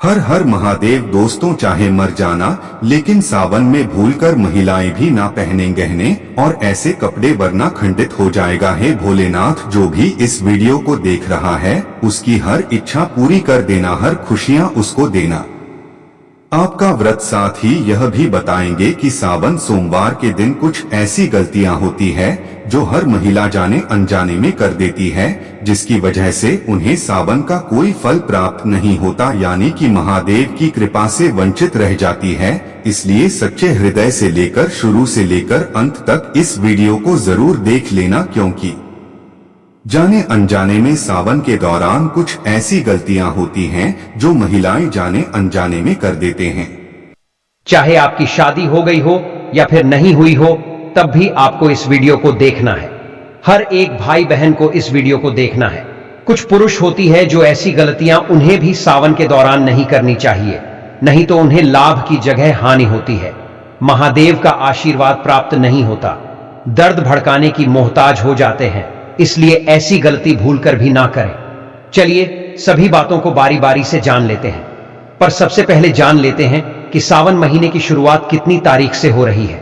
हर हर महादेव दोस्तों, चाहे मर जाना लेकिन सावन में भूलकर महिलाएं भी ना पहने गहने और ऐसे कपड़े, वरना खंडित हो जाएगा। हे भोलेनाथ, जो भी इस वीडियो को देख रहा है उसकी हर इच्छा पूरी कर देना, हर खुशियां उसको देना। आपका व्रत। साथ ही यह भी बताएंगे कि सावन सोमवार के दिन कुछ ऐसी गलतियां होती है जो हर महिला जाने अनजाने में कर देती है, जिसकी वजह से उन्हें सावन का कोई फल प्राप्त नहीं होता, यानी कि महादेव की कृपा से वंचित रह जाती है। इसलिए सच्चे हृदय से लेकर शुरू से लेकर अंत तक इस वीडियो को जरूर देख लेना, क्योंकि जाने अनजाने में सावन के दौरान कुछ ऐसी गलतियां होती हैं जो महिलाएं जाने अनजाने में कर देते हैं। चाहे आपकी शादी हो गई हो या फिर नहीं हुई हो, तब भी आपको इस वीडियो को देखना है। हर एक भाई बहन को इस वीडियो को देखना है। कुछ पुरुष होती है जो ऐसी गलतियां उन्हें भी सावन के दौरान नहीं करनी चाहिए, नहीं तो उन्हें लाभ की जगह हानि होती है, महादेव का आशीर्वाद प्राप्त नहीं होता, दर्द भड़काने की मोहताज हो जाते हैं। इसलिए ऐसी गलती भूलकर भी ना करें। चलिए सभी बातों को बारी बारी से जान लेते हैं, पर सबसे पहले जान लेते हैं कि सावन महीने की शुरुआत कितनी तारीख से हो रही है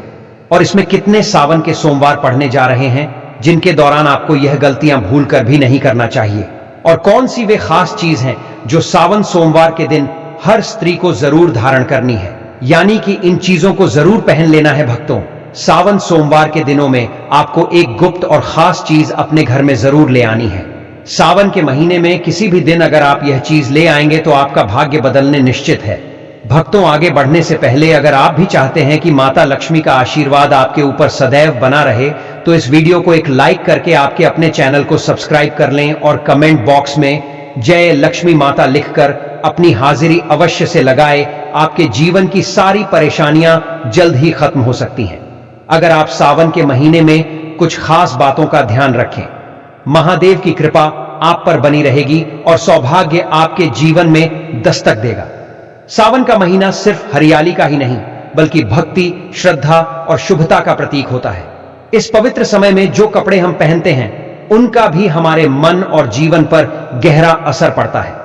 और इसमें कितने सावन के सोमवार पड़ने जा रहे हैं जिनके दौरान आपको यह गलतियां भूलकर भी नहीं करना चाहिए, और कौन सी वे खास चीज हैं जो सावन सोमवार के दिन हर स्त्री को जरूर धारण करनी है, यानी कि इन चीजों को जरूर पहन लेना है। भक्तों, सावन सोमवार के दिनों में आपको एक गुप्त और खास चीज अपने घर में जरूर ले आनी है। सावन के महीने में किसी भी दिन अगर आप यह चीज ले आएंगे तो आपका भाग्य बदलने निश्चित है। भक्तों, आगे बढ़ने से पहले अगर आप भी चाहते हैं कि माता लक्ष्मी का आशीर्वाद आपके ऊपर सदैव बना रहे, तो इस वीडियो को एक लाइक करके आपके अपने चैनल को सब्सक्राइब कर लें और कमेंट बॉक्स में जय लक्ष्मी माता लिखकर अपनी हाजिरी अवश्य से लगाए। आपके जीवन की सारी परेशानियां जल्द ही खत्म हो सकती हैं अगर आप सावन के महीने में कुछ खास बातों का ध्यान रखें। महादेव की कृपा आप पर बनी रहेगी और सौभाग्य आपके जीवन में दस्तक देगा। सावन का महीना सिर्फ हरियाली का ही नहीं बल्कि भक्ति, श्रद्धा और शुभता का प्रतीक होता है। इस पवित्र समय में जो कपड़े हम पहनते हैं उनका भी हमारे मन और जीवन पर गहरा असर पड़ता है।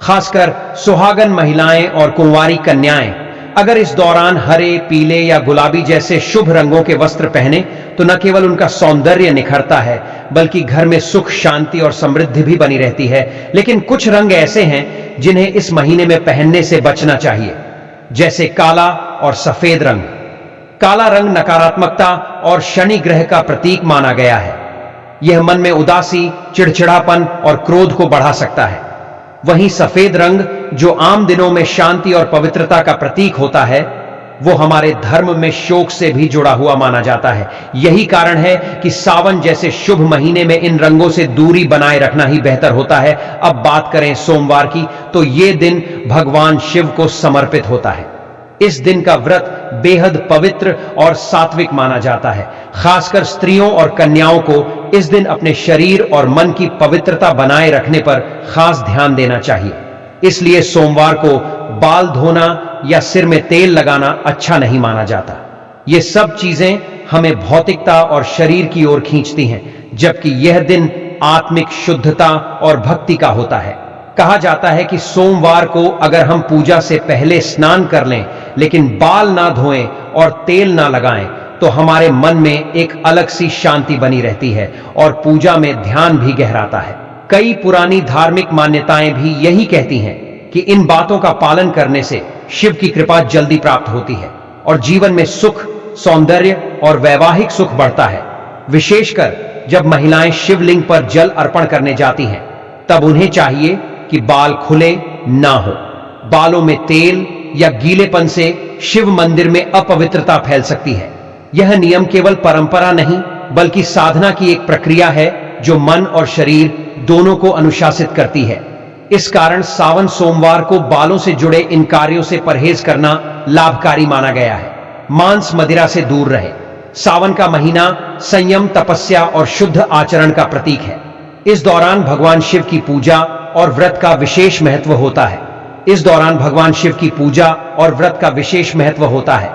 खासकर सुहागन महिलाएं और कुंवारी कन्याएं अगर इस दौरान हरे, पीले या गुलाबी जैसे शुभ रंगों के वस्त्र पहने तो न केवल उनका सौंदर्य निखरता है बल्कि घर में सुख, शांति और समृद्धि भी बनी रहती है। लेकिन कुछ रंग ऐसे हैं जिन्हें इस महीने में पहनने से बचना चाहिए, जैसे काला और सफेद रंग। काला रंग नकारात्मकता और शनि ग्रह का प्रतीक माना गया है। यह मन में उदासी, चिड़चिड़ापन और क्रोध को बढ़ा सकता है। वहीं सफेद रंग, जो आम दिनों में शांति और पवित्रता का प्रतीक होता है, वो हमारे धर्म में शोक से भी जुड़ा हुआ माना जाता है। यही कारण है कि सावन जैसे शुभ महीने में इन रंगों से दूरी बनाए रखना ही बेहतर होता है। अब बात करें सोमवार की, तो ये दिन भगवान शिव को समर्पित होता है। इस दिन का व्रत बेहद पवित्र और सात्विक माना जाता है। खासकर स्त्रियों और कन्याओं को इस दिन अपने शरीर और मन की पवित्रता बनाए रखने पर खास ध्यान देना चाहिए। इसलिए सोमवार को बाल धोना या सिर में तेल लगाना अच्छा नहीं माना जाता। ये सब चीजें हमें भौतिकता और शरीर की ओर खींचती हैं, जबकि यह दिन आत्मिक शुद्धता और भक्ति का होता है। कहा जाता है कि सोमवार को अगर हम पूजा से पहले स्नान कर लें लेकिन बाल ना धोएं और तेल ना लगाएं तो हमारे मन में एक अलग सी शांति बनी रहती है और पूजा में ध्यान भी गहराता है। कई पुरानी धार्मिक मान्यताएं भी यही कहती हैं कि इन बातों का पालन करने से शिव की कृपा जल्दी प्राप्त होती है और जीवन में सुख, सौंदर्य और वैवाहिक सुख बढ़ता है। विशेषकर जब महिलाएं शिवलिंग पर जल अर्पण करने जाती हैं तब उन्हें चाहिए कि बाल खुले ना हो। बालों में तेल या गीलेपन से शिव मंदिर में अपवित्रता फैल सकती है। यह नियम केवल परंपरा नहीं बल्कि साधना की एक प्रक्रिया है जो मन और शरीर दोनों को अनुशासित करती है। इस कारण सावन सोमवार को बालों से जुड़े इन कार्यों से परहेज करना लाभकारी माना गया है। मांस, मदिरा से दूर रहे। सावन का महीना संयम, तपस्या और शुद्ध आचरण का प्रतीक है। इस दौरान भगवान शिव की पूजा और व्रत का विशेष महत्व होता है।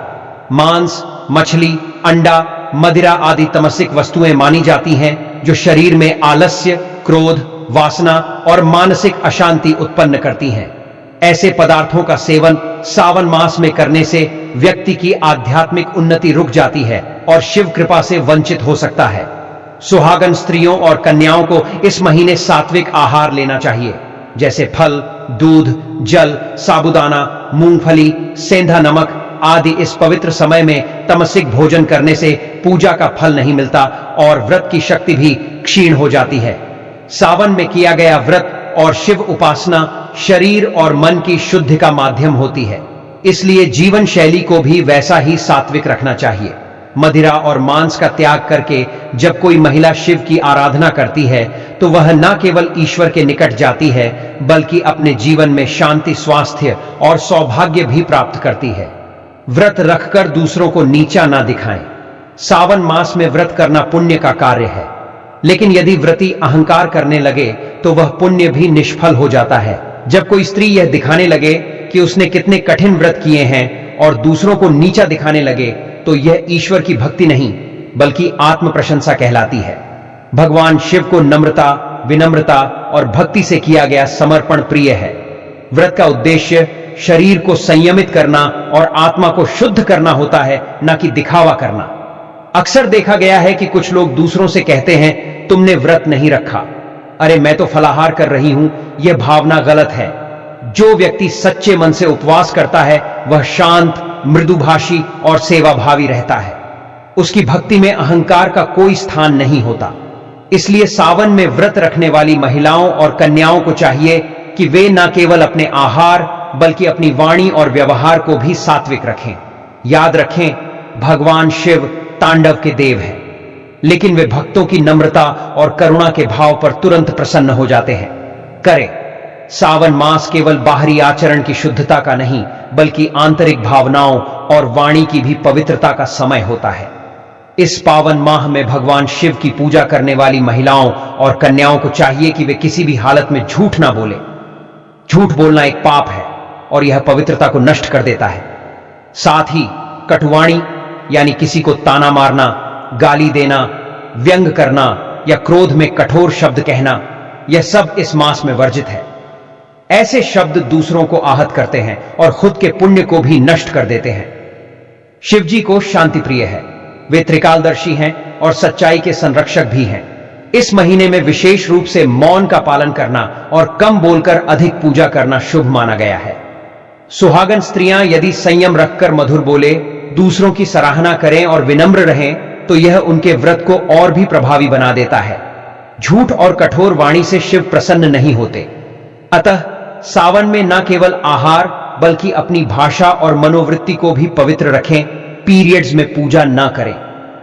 मांस, मछली, अंडा, मदिरा आदि तमसिक वस्तुएं मानी जाती हैं जो शरीर में आलस्य, क्रोध, वासना और मानसिक अशांति उत्पन्न करती हैं। ऐसे पदार्थों का सेवन सावन मास में करने से व्यक्ति की आध्यात्मिक उन्नति रुक जाती है और शिव कृपा से वंचित हो सकता है। सुहागन स्त्रियों और कन्याओं को इस महीने सात्विक आहार लेना चाहिए, जैसे फल, दूध, जल, साबूदाना, मूंगफली, सेंधा नमक आदि। इस पवित्र समय में तमसिक भोजन करने से पूजा का फल नहीं मिलता और व्रत की शक्ति भी क्षीण हो जाती है। सावन में किया गया व्रत और शिव उपासना शरीर और मन की शुद्धि का माध्यम होती है, इसलिए जीवन शैली को भी वैसा ही सात्विक रखना चाहिए। मदिरा और मांस का त्याग करके जब कोई महिला शिव की आराधना करती है तो वह न केवल ईश्वर के निकट जाती है बल्कि अपने जीवन में शांति, स्वास्थ्य और सौभाग्य भी प्राप्त करती है। व्रत रखकर दूसरों को नीचा ना दिखाएं। सावन मास में व्रत करना पुण्य का कार्य है, लेकिन यदि व्रती अहंकार करने लगे तो वह पुण्य भी निष्फल हो जाता है। जब कोई स्त्री यह दिखाने लगे कि उसने कितने कठिन व्रत किए हैं और दूसरों को नीचा दिखाने लगे तो यह ईश्वर की भक्ति नहीं बल्कि आत्म प्रशंसा कहलाती है। भगवान शिव को नम्रता, विनम्रता और भक्ति से किया गया समर्पण प्रिय है। व्रत का उद्देश्य शरीर को संयमित करना और आत्मा को शुद्ध करना होता है, न कि दिखावा करना। अक्सर देखा गया है कि कुछ लोग दूसरों से कहते हैं तुमने व्रत नहीं रखा, अरे मैं तो फलाहार कर रही हूं। यह भावना गलत है। जो व्यक्ति सच्चे मन से उपवास करता है वह शांत, मृदुभाषी और सेवाभावी रहता है। उसकी भक्ति में अहंकार का कोई स्थान नहीं होता। इसलिए सावन में व्रत रखने वाली महिलाओं और कन्याओं को चाहिए कि वे न केवल अपने आहार बल्कि अपनी वाणी और व्यवहार को भी सात्विक रखें। याद रखें, भगवान शिव तांडव के देव हैं, लेकिन वे भक्तों की नम्रता और करुणा के भाव पर तुरंत प्रसन्न हो जाते हैं। करें। सावन मास केवल बाहरी आचरण की शुद्धता का नहीं बल्कि आंतरिक भावनाओं और वाणी की भी पवित्रता का समय होता है। इस पावन माह में भगवान शिव की पूजा करने वाली महिलाओं और कन्याओं को चाहिए कि वे किसी भी हालत में झूठ ना बोले। झूठ बोलना एक पाप है और यह पवित्रता को नष्ट कर देता है। साथ ही कटुवाणी यानी किसी को ताना मारना, गाली देना, व्यंग करना या क्रोध में कठोर शब्द कहना, यह सब इस मास में वर्जित है। ऐसे शब्द दूसरों को आहत करते हैं और खुद के पुण्य को भी नष्ट कर देते हैं। शिव जी को शांति प्रिय है। वे त्रिकालदर्शी हैं और सच्चाई के संरक्षक भी हैं। इस महीने में विशेष रूप से मौन का पालन करना और कम बोलकर अधिक पूजा करना शुभ माना गया है। सुहागन स्त्रियां यदि संयम रखकर मधुर बोले, दूसरों की सराहना करें और विनम्र रहें तो यह उनके व्रत को और भी प्रभावी बना देता है। झूठ और कठोर वाणी से शिव प्रसन्न नहीं होते। अतः सावन में न केवल आहार बल्कि अपनी भाषा और मनोवृत्ति को भी पवित्र रखें। पीरियड्स में पूजा न करें।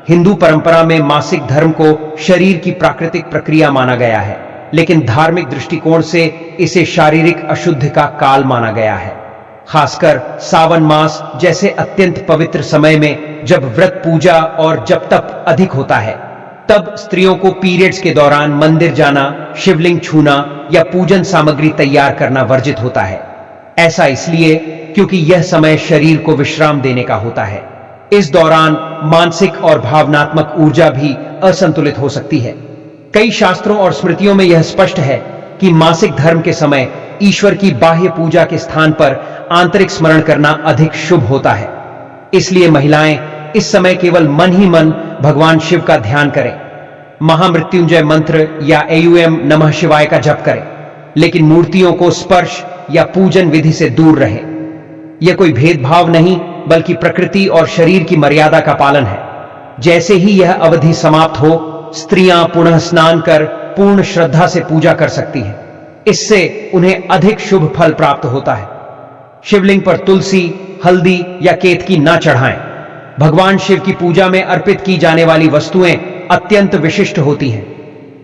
हिंदू परंपरा में मासिक धर्म को शरीर की प्राकृतिक प्रक्रिया माना गया है, लेकिन धार्मिक दृष्टिकोण से इसे शारीरिक अशुद्धि का काल माना गया है। खासकर सावन मास जैसे अत्यंत पवित्र समय में जब व्रत, पूजा और जप तप अधिक होता है, तब स्त्रियों को पीरियड्स के दौरान मंदिर जाना, शिवलिंग छूना या पूजन सामग्री तैयार करना वर्जित होता है। ऐसा इसलिए क्योंकि यह समय शरीर को विश्राम देने का होता है। इस दौरान मानसिक और भावनात्मक ऊर्जा भी असंतुलित हो सकती है। कई शास्त्रों और स्मृतियों में यह स्पष्ट है कि मासिक धर्म के समय ईश्वर की बाह्य पूजा के स्थान पर आंतरिक स्मरण करना अधिक शुभ होता है। इसलिए महिलाएं इस समय केवल मन ही मन भगवान शिव का ध्यान करें, महामृत्युंजय मंत्र या AUM नमः शिवाय का जप करें, लेकिन मूर्तियों को स्पर्श या पूजन विधि से दूर रहें। यह कोई भेदभाव नहीं बल्कि प्रकृति और शरीर की मर्यादा का पालन है। जैसे ही यह अवधि समाप्त हो, स्त्रियां पुनः स्नान कर पूर्ण श्रद्धा से पूजा कर सकती हैं। इससे उन्हें अधिक शुभ फल प्राप्त होता है। शिवलिंग पर तुलसी, हल्दी या केतकी न चढ़ाएं। भगवान शिव की पूजा में अर्पित की जाने वाली वस्तुएं अत्यंत विशिष्ट होती हैं।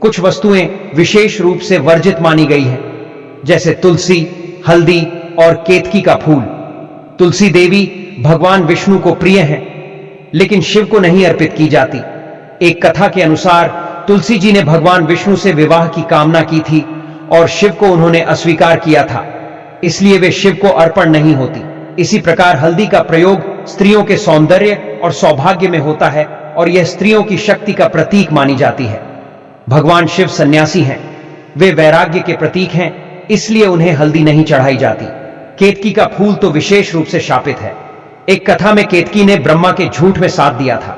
कुछ वस्तुएं विशेष रूप से वर्जित मानी गई हैं, जैसे तुलसी, हल्दी और केतकी का फूल। तुलसी देवी भगवान विष्णु को प्रिय हैं, लेकिन शिव को नहीं अर्पित की जाती। एक कथा के अनुसार तुलसी जी ने भगवान विष्णु से विवाह की कामना की थी और शिव को उन्होंने अस्वीकार किया था, इसलिए वे शिव को अर्पण नहीं होती। इसी प्रकार हल्दी का प्रयोग स्त्रियों के सौंदर्य और सौभाग्य में होता है और यह स्त्रियों की शक्ति का प्रतीक मानी जाती है। भगवान शिव सन्यासी हैं, वे वैराग्य के प्रतीक हैं, इसलिए उन्हें हल्दी नहीं चढ़ाई जाती। केतकी का फूल तो विशेष रूप से शापित है। एक कथा में केतकी ने ब्रह्मा के झूठ में साथ दिया था,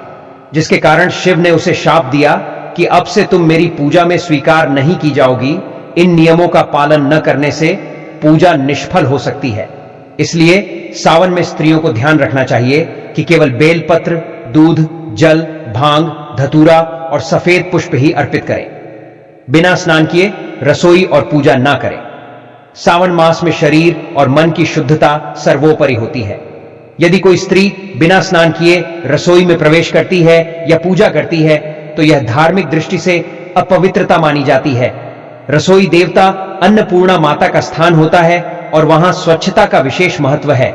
जिसके कारण शिव ने उसे शाप दिया कि अब से तुम मेरी पूजा में स्वीकार नहीं की जाओगी। इन नियमों का पालन न करने से पूजा निष्फल हो सकती है। इसलिए सावन में स्त्रियों को ध्यान रखना चाहिए कि केवल बेलपत्र, दूध, जल, भांग, धतूरा और सफेद पुष्प ही अर्पित करें। बिना स्नान किए रसोई और पूजा ना करें। सावन मास में शरीर और मन की शुद्धता सर्वोपरि होती है। यदि कोई स्त्री बिना स्नान किए रसोई में प्रवेश करती है या पूजा करती है तो यह धार्मिक दृष्टि से अपवित्रता मानी जाती है। रसोई देवता अन्नपूर्णा माता का स्थान होता है और वहां स्वच्छता का विशेष महत्व है।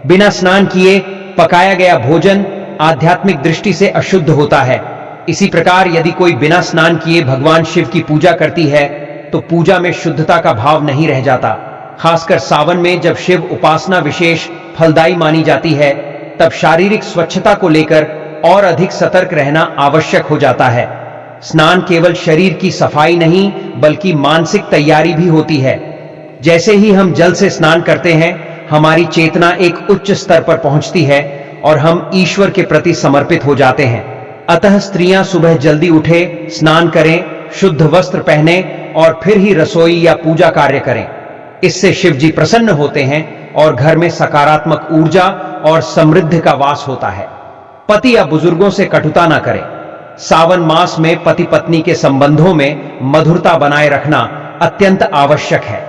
बिना स्नान किए पकाया गया भोजन आध्यात्मिक दृष्टि से अशुद्ध होता है। इसी प्रकार यदि कोई बिना स्नान किए भगवान शिव की पूजा करती है तो पूजा में शुद्धता का भाव नहीं रह जाता। खासकर सावन में जब शिव उपासना विशेष फलदायी मानी जाती है, तब शारीरिक स्वच्छता को लेकर और अधिक सतर्क रहना आवश्यक हो जाता है। स्नान केवल शरीर की सफाई नहीं बल्कि मानसिक तैयारी भी होती है। जैसे ही हम जल से स्नान करते हैं, हमारी चेतना एक उच्च स्तर पर पहुंचती है और हम ईश्वर के प्रति समर्पित हो जाते हैं। अतः स्त्रियां सुबह जल्दी उठे, स्नान करें, शुद्ध वस्त्र पहने और फिर ही रसोई या पूजा कार्य करें। इससे शिव जी प्रसन्न होते हैं और घर में सकारात्मक ऊर्जा और समृद्धि का वास होता है। पति या बुजुर्गों से कटुता ना करें। सावन मास में पति पत्नी के संबंधों में मधुरता बनाए रखना अत्यंत आवश्यक है।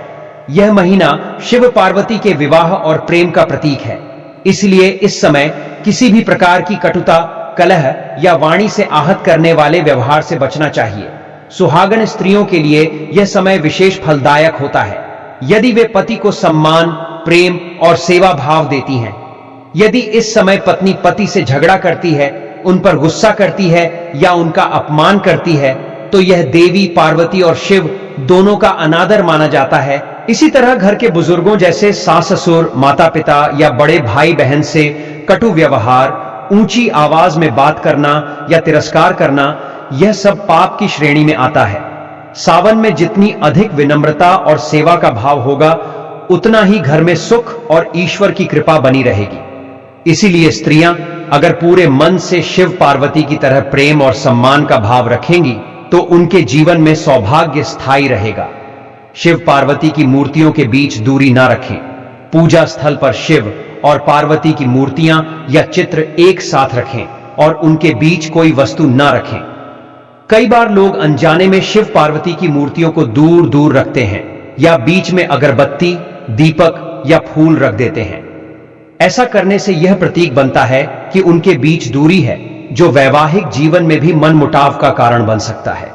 यह महीना शिव पार्वती के विवाह और प्रेम का प्रतीक है। इसलिए इस समय किसी भी प्रकार की कटुता, कलह या वाणी से आहत करने वाले व्यवहार से बचना चाहिए। सुहागन स्त्रियों के लिए यह समय विशेष फलदायक होता है यदि वे पति को सम्मान, प्रेम और सेवा भाव देती हैं। यदि इस समय पत्नी पति से झगड़ा करती है, उन पर गुस्सा करती है या उनका अपमान करती है, तो यह देवी पार्वती और शिव दोनों का अनादर माना जाता है। इसी तरह घर के बुजुर्गों जैसे सास ससुर, माता पिता या बड़े भाई बहन से कटु व्यवहार, ऊंची आवाज में बात करना या तिरस्कार करना, यह सब पाप की श्रेणी में आता है। सावन में जितनी अधिक विनम्रता और सेवा का भाव होगा, उतना ही घर में सुख और ईश्वर की कृपा बनी रहेगी। इसीलिए स्त्रियां अगर पूरे मन से शिव पार्वती की तरह प्रेम और सम्मान का भाव रखेंगी तो उनके जीवन में सौभाग्य स्थायी रहेगा। शिव पार्वती की मूर्तियों के बीच दूरी ना रखें। पूजा स्थल पर शिव और पार्वती की मूर्तियां या चित्र एक साथ रखें और उनके बीच कोई वस्तु ना रखें। कई बार लोग अनजाने में शिव पार्वती की मूर्तियों को दूर दूर रखते हैं या बीच में अगरबत्ती, दीपक या फूल रख देते हैं। ऐसा करने से यह प्रतीक बनता है कि उनके बीच दूरी है, जो वैवाहिक जीवन में भी मनमुटाव का कारण बन सकता है।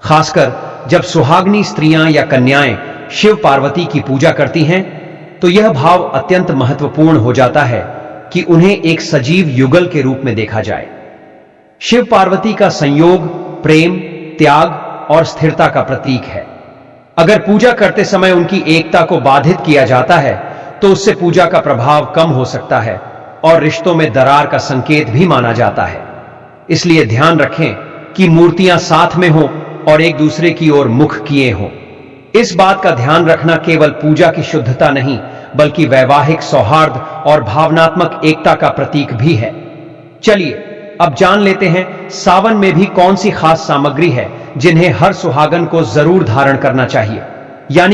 खासकर जब सुहागनी स्त्रियां या कन्याएं शिव पार्वती की पूजा करती हैं, तो यह भाव अत्यंत महत्वपूर्ण हो जाता है कि उन्हें एक सजीव युगल के रूप में देखा जाए। शिव पार्वती का संयोग प्रेम, त्याग और स्थिरता का प्रतीक है। अगर पूजा करते समय उनकी एकता को बाधित किया जाता है तो उससे पूजा का प्रभाव कम हो सकता है और रिश्तों में दरार का संकेत भी माना जाता है। इसलिए ध्यान रखें कि मूर्तियां साथ में हों और एक दूसरे की ओर मुख किए हों। इस बात का ध्यान रखना केवल पूजा की शुद्धता नहीं बल्कि वैवाहिक सौहार्द और भावनात्मक एकता का प्रतीक भी है। चलिए अब जान लेते हैं सावन में भी कौन सी खास सामग्री है जिन्हें हर सुहागन को जरूर धारण करना चाहिए। यानी